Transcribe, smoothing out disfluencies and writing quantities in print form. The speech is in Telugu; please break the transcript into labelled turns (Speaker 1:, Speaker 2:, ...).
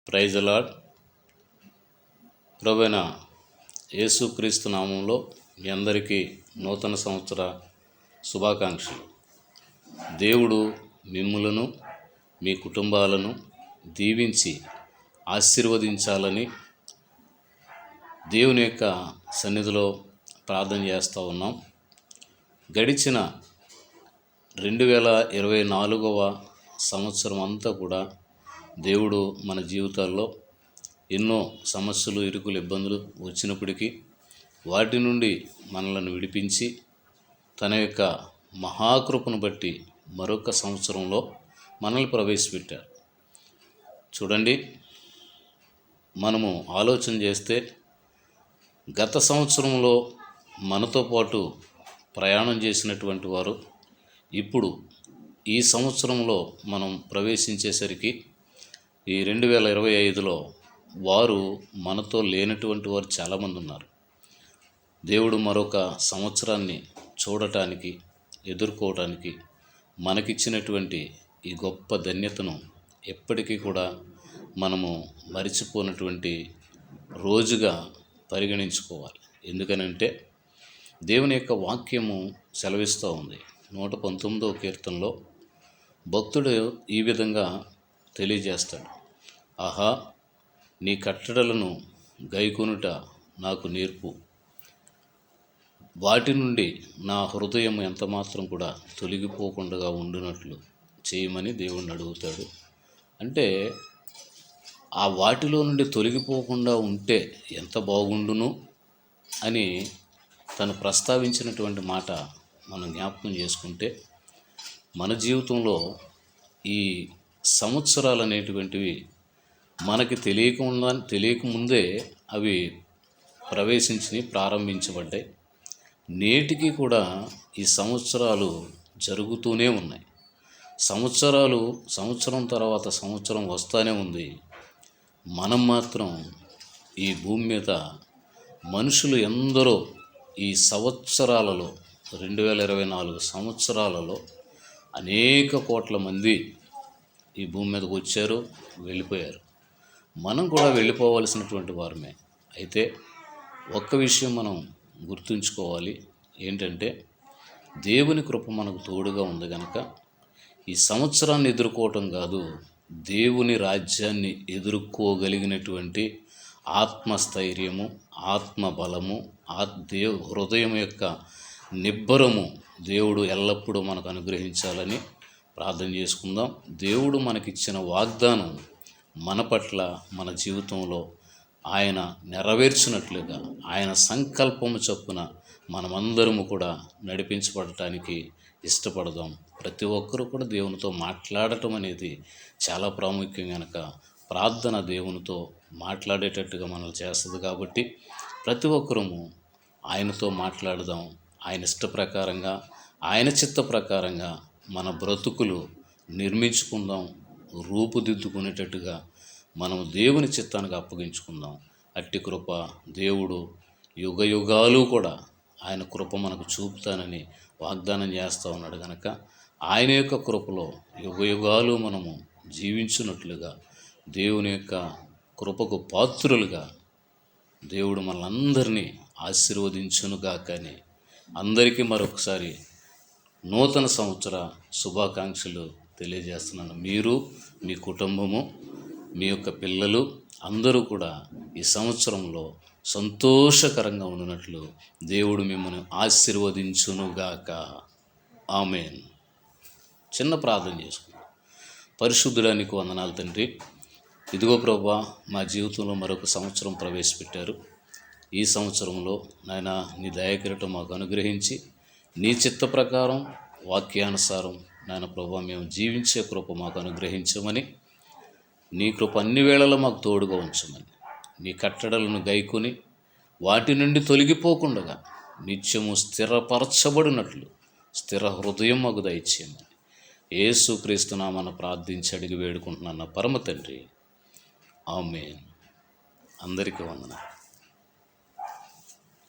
Speaker 1: Praise the lord. ప్రభువైన యేసుక్రీస్తు నామంలో మీ అందరికీ నూతన సంవత్సర శుభాకాంక్షలు. దేవుడు మిమ్ములను మీ కుటుంబాలను దీవించి ఆశీర్వదించాలని దేవుని యొక్క సన్నిధిలో ప్రార్థన చేస్తూ ఉన్నాం. గడిచిన 2024వ సంవత్సరం అంతా కూడా దేవుడు మన జీవితాల్లో ఎన్నో సమస్యలు, ఇరుకులు, ఇబ్బందులు వచ్చినప్పటికీ వాటి నుండి మనలను విడిపించి తన యొక్క మహాకృపను బట్టి మరొక సంవత్సరంలో మనల్ని ప్రవేశపెట్టారు. చూడండి, మనము ఆలోచన చేస్తే గత సంవత్సరంలో మనతో పాటు ప్రయాణం చేసినటువంటి వారు ఇప్పుడు ఈ సంవత్సరంలో మనం ప్రవేశించేసరికి ఈ 2025లో వారు మనతో లేనటువంటి వారు చాలామంది ఉన్నారు. దేవుడు మరొక సంవత్సరాన్ని చూడటానికి, ఎదుర్కోవటానికి మనకిచ్చినటువంటి ఈ గొప్ప ధన్యతను ఎప్పటికీ కూడా మనము మరిచిపోయినటువంటి రోజుగా పరిగణించుకోవాలి. ఎందుకనంటే దేవుని యొక్క వాక్యము సెలవిస్తూ ఉంది. 119వ కీర్తనలో భక్తుడు ఈ విధంగా తెలియజేస్తాడు. ఆహా, నీ కట్టడలను గైకొనుట నాకు నేర్పు, వాటి నుండి నా హృదయం ఎంతమాత్రం కూడా తొలగిపోకుండా ఉండునట్లు చేయమని దేవుణ్ణి అడుగుతాడు. అంటే ఆ వాటిలో నుండి తొలగిపోకుండా ఉంటే ఎంత బాగుండును అని తను ప్రస్తావించినటువంటి మాట మనం జ్ఞాపకం చేసుకుంటే మన జీవితంలో ఈ సంవత్సరాలు అనేటువంటివి మనకి తెలియకముందే అవి ప్రారంభించబడ్డాయి. నేటికి కూడా ఈ సంవత్సరాలు జరుగుతూనే ఉన్నాయి. సంవత్సరం తర్వాత సంవత్సరం వస్తూనే ఉంది. మనం మాత్రం ఈ భూమి మీద మనుషులు ఎందరో ఈ సంవత్సరాలలో 2024 సంవత్సరాలలో అనేక కోట్ల మంది ఈ భూమి మీదకి వచ్చారు, వెళ్ళిపోయారు. మనం కూడా వెళ్ళిపోవలసినటువంటి వారమే. అయితే ఒక్క విషయం మనం గుర్తుంచుకోవాలి. ఏంటంటే దేవుని కృప మనకు తోడుగా ఉంది కనుక ఈ సంవత్సరాన్ని ఎదుర్కోవటం కాదు, దేవుని రాజ్యాన్ని ఎదుర్కోగలిగినటువంటి ఆత్మస్థైర్యము, ఆత్మబలము, హృదయం యొక్క నిబ్బరము దేవుడు ఎల్లప్పుడూ మనకు అనుగ్రహించాలని ప్రార్థన చేసుకుందాం. దేవుడు మనకిచ్చిన వాగ్దానం మన పట్ల, మన జీవితంలో ఆయన నెరవేర్చినట్లుగా ఆయన సంకల్పము చొప్పున మనమందరము కూడా నడిపించబడటానికి ఇష్టపడదాం. ప్రతి ఒక్కరూ కూడా దేవునితో మాట్లాడటం అనేది చాలా ప్రాముఖ్యం కనుక ప్రార్థన దేవునితో మాట్లాడేటట్టుగా మనల్ని చేస్తుంది. కాబట్టి ప్రతి ఒక్కరము ఆయనతో మాట్లాడదాం. ఆయన ఇష్ట ప్రకారంగా, ఆయన చిత్త ప్రకారంగా మన బ్రతుకులు నిర్మించుకుందాం. రూపుదిద్దుకునేటట్టుగా మనం దేవుని చిత్తానికి అప్పగించుకుందాం. అట్టి కృప దేవుడు యుగ యుగాలు కూడా ఆయన కృప మనకు చూపుతానని వాగ్దానం చేస్తూ ఉన్నాడు కనుక ఆయన యొక్క కృపలో యుగ యుగాలు మనము జీవించున్నట్లుగా దేవుని యొక్క కృపకు పాత్రులుగా దేవుడు మనలందరినీ ఆశీర్వదించునుగా. కానీ అందరికీ మరొకసారి నూతన సంవత్సర శుభాకాంక్షలు తెలియజేస్తున్నాను. మీరు, మీ కుటుంబము, మీ యొక్క పిల్లలు అందరూ కూడా ఈ సంవత్సరంలో సంతోషకరంగా ఉన్నట్లు దేవుడు మిమ్మల్ని ఆశీర్వదించునుగాక. ఆమేన్. చిన్న ప్రార్థన చేసుకుందాం. పరిశుద్ధుడా, నీకు వందనాలు తండ్రి. ఇదిగో ప్రభువా, మా జీవితంలో మరొక సంవత్సరం ప్రవేశపెట్టారు. ఈ సంవత్సరంలో నాయన నీ దయాకిరీటం మాకు అనుగ్రహించి నీ చిత్త ప్రకారం, వాక్యానుసారం నాయన ప్రభువా మేము జీవించే కృప మాకు అనుగ్రహించమని, నీ కృప అన్ని వేళలో మాకు తోడుగా ఉంచమని, నీ కట్టడలను గైకొని వాటి నుండి తొలగిపోకుండా నిత్యము స్థిరపరచబడినట్లు స్థిర హృదయం మాకు దయచేయమని యేసుక్రీస్తు నామమున ప్రార్థించి అడిగి వేడుకుంటున్నాను పరమ తండ్రి. ఆమేన్. అందరికీ వందనాలు.